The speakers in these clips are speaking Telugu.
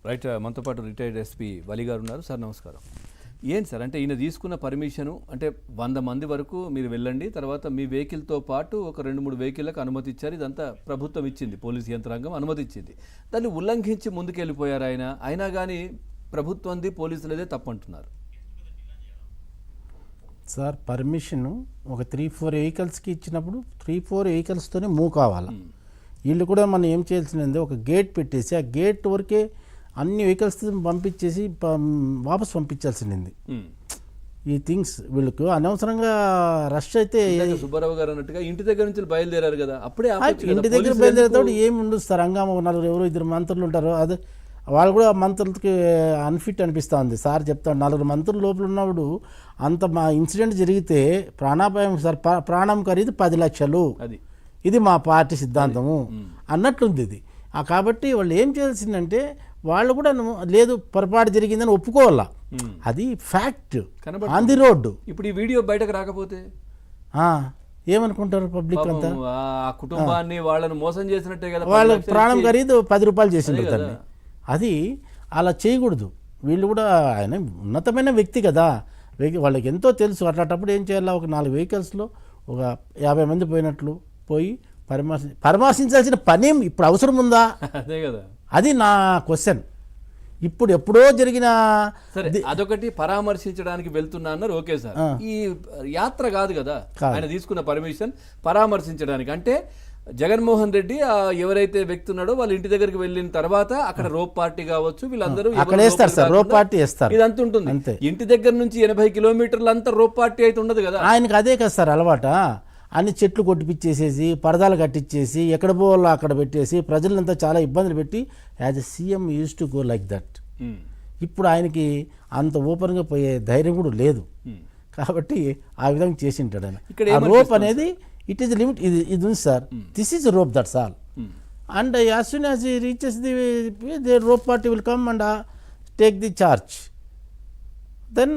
రైట్. మనతో పాటు రిటైర్డ్ ఎస్పీ వలి గారు ఉన్నారు. సార్ నమస్కారం. ఏంటి సార్ అంటే ఈయన తీసుకున్న పర్మిషను అంటే 100 మంది వరకు మీరు వెళ్ళండి, తర్వాత మీ వెహికల్తో పాటు ఒక 2-3 వెహికల్లకు అనుమతి ఇచ్చారు. ఇదంతా ప్రభుత్వం ఇచ్చింది, పోలీసు యంత్రాంగం అనుమతి ఇచ్చింది. దాన్ని ఉల్లంఘించి ముందుకెళ్ళిపోయారు ఆయన. అయినా కానీ ప్రభుత్వంది పోలీసులదే తప్పంటున్నారు. సార్ పర్మిషను ఒక 3-4 వెహికల్స్కి ఇచ్చినప్పుడు 3-4 వెహికల్స్తోనే మూవ్ కావాలి. వీళ్ళు కూడా మనం ఏం చేయాల్సింది, ఒక గేట్ పెట్టేసి ఆ గేట్ వరకే అన్ని వెహికల్స్ పంపించేసి వాపస్ పంపించాల్సింది. ఈ థింగ్స్ వీళ్ళకు అనవసరంగా రష్ అయితే సుబ్బారావు గారు అన్నట్టుగా ఇంటి దగ్గర నుంచి బయలుదేరారు కదా, అప్పుడే ఇంటి దగ్గర బయలుదేరేతో ఏమి ఉండదు సార్. హంగామా 4-2 మంత్రులు ఉంటారు, అదే వాళ్ళు కూడా మంత్రులకి అన్ఫిట్ అనిపిస్తూ ఉంది. సార్ చెప్తాడు 4 మంత్రులు లోపల ఉన్నప్పుడు అంత మా ఇన్సిడెంట్ జరిగితే ప్రాణాపాయం సార్, ప్రాణం ఖరీదు 10 లక్షలు, ఇది మా పార్టీ సిద్ధాంతము అన్నట్లుంది ఇది. కాబట్టి వాళ్ళు ఏం చేయాల్సిందంటే వాళ్ళు కూడా లేదు పొరపాటు జరిగిందని ఒప్పుకోవాలా, అది ఫ్యాక్ట్ ఆన్ ది రోడ్డు. ఇప్పుడు ఈ వీడియో బయటకు రాకపోతే ఏమనుకుంటారు పబ్లిక్ అంతా? ఆ కుటుంబాన్ని వాళ్ళని మోసం చేసినట్టే కదా, వాళ్ళ ప్రాణం ఖరీదు 10 రూపాయలు చేసిండ్రు దాన్ని. అది అలా చేయకూడదు. వీళ్ళు కూడా ఆయన ఉన్నతమైన వ్యక్తి కదా, వాళ్ళకి ఎంతో తెలుసు. అట్లాంటప్పుడు ఏం చేయాలా, ఒక 4 వెహికల్స్లో ఒక 50 మంది పోయినట్లు పోయి పరామర్శించాల్సిన పని ఇప్పుడు అవసరం ఉందా? అదే కదా, అది నా క్వశ్చన్. ఇప్పుడు ఎప్పుడో జరిగిన అదొకటి పరామర్శించడానికి వెళ్తున్నా అన్నారు, ఓకే సార్. ఈ యాత్ర కాదు కదా ఆయన తీసుకున్న పర్మిషన్, పరామర్శించడానికి. అంటే జగన్మోహన్ రెడ్డి ఎవరైతే వ్యక్తి ఉన్నాడో వాళ్ళ ఇంటి దగ్గరికి వెళ్ళిన తర్వాత అక్కడ రోప్ పార్టీ కావచ్చు, వీళ్ళందరూ రోప్ పార్టీ వేస్తారు. ఇదంతా ఉంటుంది. ఇంటి దగ్గర నుంచి 80 కిలోమీటర్లు అంతా రోప్ పార్టీ అయితే ఉండదు కదా. ఆయనకి అదే కదా సార్ అలవాట. అన్ని చెట్లు కొట్టిపిచ్చేసేసి పరదాలు కట్టించేసి ఎక్కడ పోవాలో అక్కడ పెట్టేసి ప్రజలంతా చాలా ఇబ్బందులు పెట్టి as a CM use to go like that. ఇప్పుడు ఆయనకి అంత ఓపెన్గా పోయే ధైర్యం కూడా లేదు, కాబట్టి ఆ విధంగా చేసి ఉంటాడు ఆయన. ఆ రోప్ అనేది ఇట్ ఈస్ లిమిట్, ఇది ఉంది sir, this is rope, that's all. And as soon as he reaches the rope party will come and take the charge, then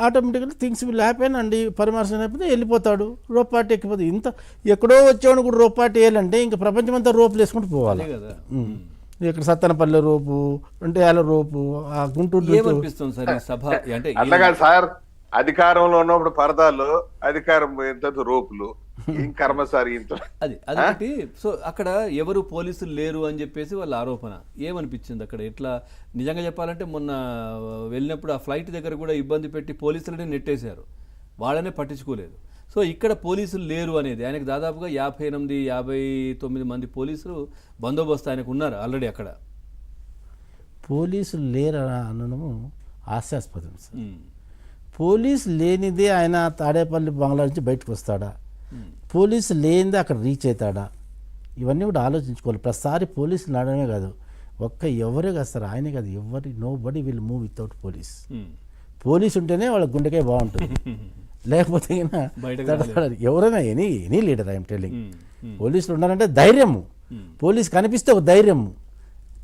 ఆటోమేటిక్గా థింగ్స్ విల్ హ్యాపెన్. అండ్ పరామర్శన అయిపోతే వెళ్ళిపోతాడు, రోప్ పార్టీ ఎక్కిపోతుంది. ఇంత ఎక్కడో వచ్చేవాడు కూడా రోప్ పార్టీ వేయాలంటే ఇంకా ప్రపంచం అంతా రోపులు వేసుకుంటూ పోవాలి. ఇక్కడ సత్తెనపల్లి రోపు, అంటే రోపు, ఆ గుంటూరు సార్. అధికారంలో ఉన్నప్పుడు పరదాలు, అధికారం రోపులు, కర్మ సార్ అదొకటి. సో అక్కడ ఎవరు పోలీసులు లేరు అని చెప్పేసి వాళ్ళ ఆరోపణ. ఏమనిపించింది అక్కడ? ఎట్లా నిజంగా చెప్పాలంటే మొన్న వెళ్ళినప్పుడు ఆ ఫ్లైట్ దగ్గర కూడా ఇబ్బంది పెట్టి పోలీసులనే నెట్టేశారు, వాళ్ళనే పట్టించుకోలేదు. సో ఇక్కడ పోలీసులు లేరు అనేది ఆయనకు దాదాపుగా 58-59 మంది పోలీసులు బందోబస్తు ఆయనకు ఉన్నారు ఆల్రెడీ అక్కడ. పోలీసులు లేరు అనడము హాస్యాస్పదం సార్. పోలీసు లేనిదే ఆయన తాడేపల్లి బంగ్లా నుంచి బయటకు వస్తాడా? పోలీసు లేనిదే అక్కడ రీచ్ అవుతాడా? ఇవన్నీ కూడా ఆలోచించుకోవాలి. ప్రతిసారి పోలీసులు నడమే కాదు, ఎవరే కాదు సార్, ఆయనే కాదు, nobody will move without police. Police ఉంటేనే వాళ్ళ గుండెకే బాగుంటుంది, లేకపోతే ఎవరైనా ఎనీ లీడర్ ఐఎమ్ టెల్లింగ్, పోలీసులు ఉండాలంటే ధైర్యము. పోలీసు కనిపిస్తే ఒక ధైర్యము,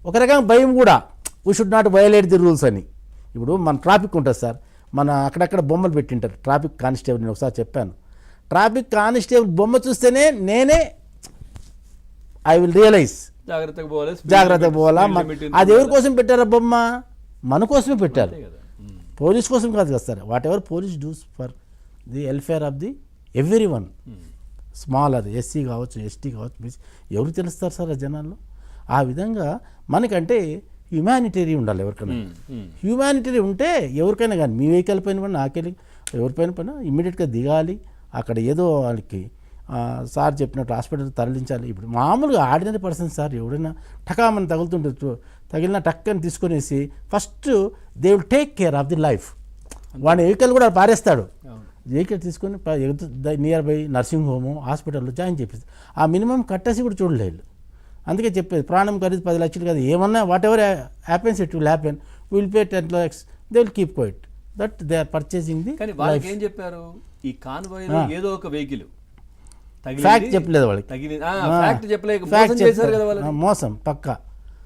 ఒక రకంగా భయం కూడా. We should not violate the rules అని. ఇప్పుడు మన ట్రాఫిక్ ఉంటుంది సార్, మన అక్కడక్కడ బొమ్మలు పెట్టింటారు ట్రాఫిక్ కానిస్టేబుల్. నేను ఒకసారి చెప్పాను, ట్రాఫిక్ కానిస్టేబుల్ బొమ్మ చూస్తేనే నేనే ఐ విల్ రియలైజ్ జాగ్రత్తగా పోవాలా. అది ఎవరి కోసం పెట్టారా బొమ్మ? మన కోసమే పెట్టారు, పోలీస్ కోసం కాదు కదా sir. Whatever police does for the welfare of the every one, small, అది ఎస్సీ కావచ్చు, ఎస్టీ కావచ్చు, ఎవరు తెలుస్తారు సార్ ఆ జనాల్లో? ఆ విధంగా మనకంటే హ్యూమానిటరీ ఉండాలి ఎవరికైనా. హ్యూమానిటరీ ఉంటే ఎవరికైనా కానీ, మీ వెహికల్ పైన పైన నాకెళ్ళి ఎవరిపైన ఇమ్మీడియట్గా దిగాలి. అక్కడ ఏదో వాళ్ళకి సార్ చెప్పినట్టు హాస్పిటల్కి తరలించాలి. ఇప్పుడు మామూలుగా ఆర్డినరీ పర్సన్ సార్, ఎవడైనా టకామని తగులుతుంటే తగిలిన టక్కని తీసుకొనేసి first they will take care of the life. వాడి వెహికల్ కూడా పారేస్తాడు, వెహికల్ తీసుకొని నియర్ బై నర్సింగ్ హోము, హాస్పిటల్లో జాయిన్ చేపిస్తాడు. ఆ మినిమం కట్టేసి కూడా చూడలేదు. అందుకే చెప్పేది, ప్రాణం ఖరీదు 10 లక్షలు కాదు, ఏమన్నా whatever happens it will happen, will pay 10 lakhs, they will keep quiet, that they are purchasing the. కానీ వాళ్ళకి ఏం చెప్పారు, ఈ కాన్వాయ్లో ఏదో ఒక వెహికల్ ఫ్యాక్ట్ చెప్పలేదు వాళ్ళకి, మోసం పక్కా.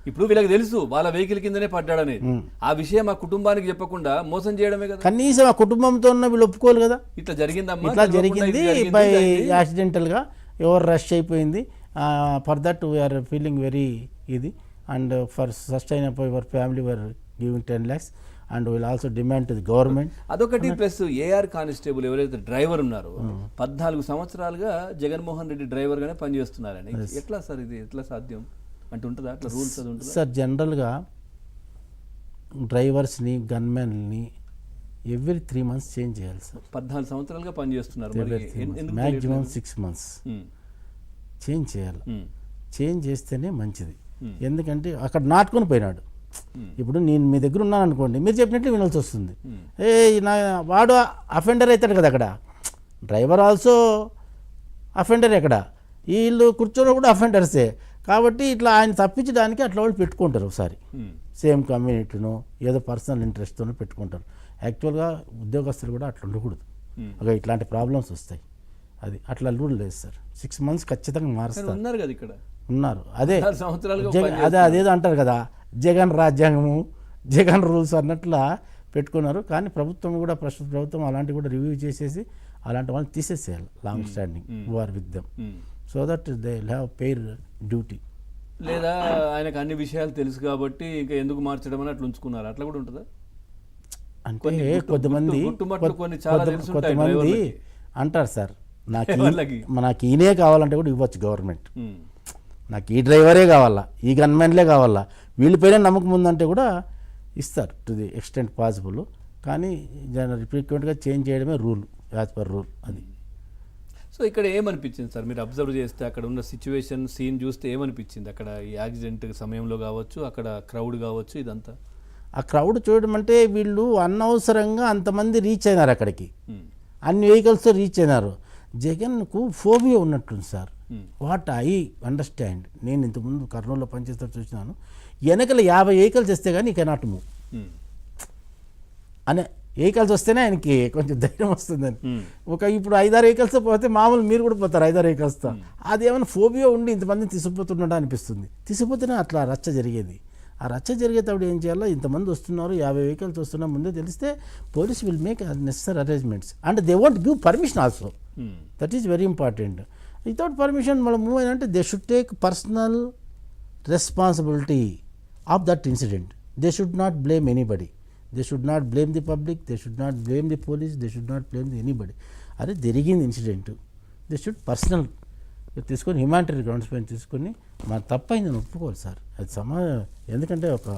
ఇప్పుడు వీళ్ళకి తెలుసు వాళ్ళ వెహికల్ కిందనే పడ్డాడనేది, ఆ విషయం ఆ కుటుంబానికి చెప్పకుండా మోసం చేయడమే కదా. కనీసం ఆ కుటుంబంతో ఉన్న వీళ్ళు ఒప్పుకోవాలి కదా, ఇట్లా జరిగిందమ్మా, ఇట్లా జరిగింది బై యాక్సిడెంటల్గా, ఎవరు రష్ అయిపోయింది. For that we are feeling very ఇది and for sustain up your family we are giving 10 lakhs and we will also demand to the government. అదొకటి ప్లస్ ఏఆర్ కానిస్టేబుల్ ఎవరైతే డ్రైవర్ ఉన్నారో 14 సంవత్సరాలుగా జగన్మోహన్ రెడ్డి డ్రైవర్ గానే పనిచేస్తున్నారని ఎట్లా సార్ ఇది ఎట్లా సాధ్యం అంటే ఉంటుందా అట్లా రూల్స్ అది ఉంటుందా? సార్ జనరల్గా డ్రైవర్స్ని గన్మెన్ని ఎవ్రీ 3 months చేంజ్ చేయాలి సార్. 14 సంవత్సరాలుగా పనిచేస్తున్నారు మరి ఎందుకు మ్యాక్సిమం 6 months ఉమ్, చేంజ్ చేయాలి. ఉమ్, చేంజ్ చేస్తేనే మంచిది. ఎందుకంటే అక్కడ నాటుకొని పోయినాడు. ఉమ్, ఇప్పుడు నేను మీ దగ్గర ఉన్నాను అనుకోండి, మీరు చెప్పినట్లు వినాల్సి వస్తుంది. ఉమ్, నా వాడు అఫెండర్ అవుతాడు కదా అక్కడ, డ్రైవర్ ఆల్సో అఫెండర్ ఎక్కడ, వీళ్ళు కూర్చొని కూడా అఫెండర్సే. కాబట్టి ఇట్లా ఆయన తప్పించడానికి అట్లా వాళ్ళు పెట్టుకుంటారు ఒకసారి, ఉమ్, సేమ్ కమ్యూనిటీనో ఏదో పర్సనల్ ఇంట్రెస్ట్తోనో పెట్టుకుంటారు. యాక్చువల్గా ఉద్యోగస్తులు కూడా అట్లా ఉండకూడదు. ఉమ్. ఒక ఇట్లాంటి ప్రాబ్లమ్స్ వస్తాయి. అది అట్లా రూల్ లేదు సార్. 6 months ఖచ్చితంగా కానీ మారుస్తారు. ఉన్నారు కదా ఇక్కడ ఉన్నారు. అదే 14 సంవత్సరాలుగా అదేదో అంటారు కదా, జగన్ రాజ్యాంగము జగన్ రూల్స్ అన్నట్లా పెట్టుకున్నారు. కానీ ప్రభుత్వం కూడా, ప్రస్తుత ప్రభుత్వం అలాంటివి కూడా రివ్యూ చేసేసి అలాంటి వాళ్ళని తీసేసేయాలి long standing who are with them, um. So that they will have pair duty. లేదా ఆయనకు అన్ని విషయాలు తెలుసు కాబట్టి ఇంకా ఎందుకు మార్చడం అని అట్లా ఉంచుకున్నారు, అట్లా కూడా ఉంటుందా? అంటే కొన్ని కొంతమంది గుట్టుమట్లు కొన్ని చాలా తెలుసు ఉంటాయి కొంతమంది డ్రైవర్లకి. అంటారు సార్, డ్రైవర్లకి. నాకు ఈయనే కావాలంటే కూడా ఇవ్వచ్చు గవర్నమెంట్, ఉమ్, నాకు ఈ డ్రైవరే కావాలా, ఈ గన్మెన్లే కావాలా, వీళ్ళపైన నమ్మకం ఉందంటే కూడా ఇస్తారు టు ది ఎక్స్టెంట్ పాసిబుల్. కానీ ఫ్రీక్వెంట్గా చేంజ్ చేయడమే రూల్, యాజ్ పర్ రూల్. అది సో ఇక్కడ ఏమనిపించింది సార్ మీరు అబ్జర్వ్ చేస్తే, అక్కడ ఉన్న సిచ్యువేషన్ సీన్ చూస్తే ఏమనిపించింది అక్కడ ఈ యాక్సిడెంట్ సమయంలో కావచ్చు, అక్కడ క్రౌడ్ కావచ్చు, ఇదంతా? ఆ క్రౌడ్ చూడడం అంటే వీళ్ళు అనవసరంగా అంతమంది రీచ్ అయినారు అక్కడికి, ఉమ్, అన్ని వెహికల్స్తో రీచ్ అయినారు. జగన్కు ఫోబియా ఉన్నట్టుంది sir. Um, what I understand, నేను ఇంతకుముందు కర్నూలులో పనిచేస్తూ చూసినాను, వెనకలు 50 వెహికల్స్ వస్తే కానీ ఈ కెనాట్ మూవ్ ఉమ్, అనే వెహికల్స్ వస్తేనే ఆయనకి కొంచెం ధైర్యం వస్తుందని. ఉమ్, ఒక ఇప్పుడు 5-6 వెహికల్స్తో పోతే మామూలు మీరు కూడా పోతారు 5-6 వెహికల్స్తో. అదేమైనా ఫోబియా ఉండి ఇంతమందిని తీసుకుపోతున్నాడా అనిపిస్తుంది. తీసుకుపోతేనే అట్లా రచ్చ జరిగేది. ఆ రచ్చ జరిగేటప్పుడు ఏం చేయాలో, ఇంతమంది వస్తున్నారు, 50 వెహికల్స్ వస్తున్నా ముందే తెలిస్తే police will make necessary arrangements and they want give permission also. Um, that is very important. Without permission మనం మూవ్ అయినంటే they should take personal responsibility of that incident. They should not blame anybody. They should not blame the public, they should not blame the police, they should not blame the anybody. అరే జరిగింది ఇన్సిడెంట్, దే షుడ్ పర్సనల్ తీసుకొని హ్యుమానిటరీ గ్రౌండ్స్ పైన తీసుకొని మన తప్పైందని ఒప్పుకోవాలి సార్. అది ఎందుకంటే ఒక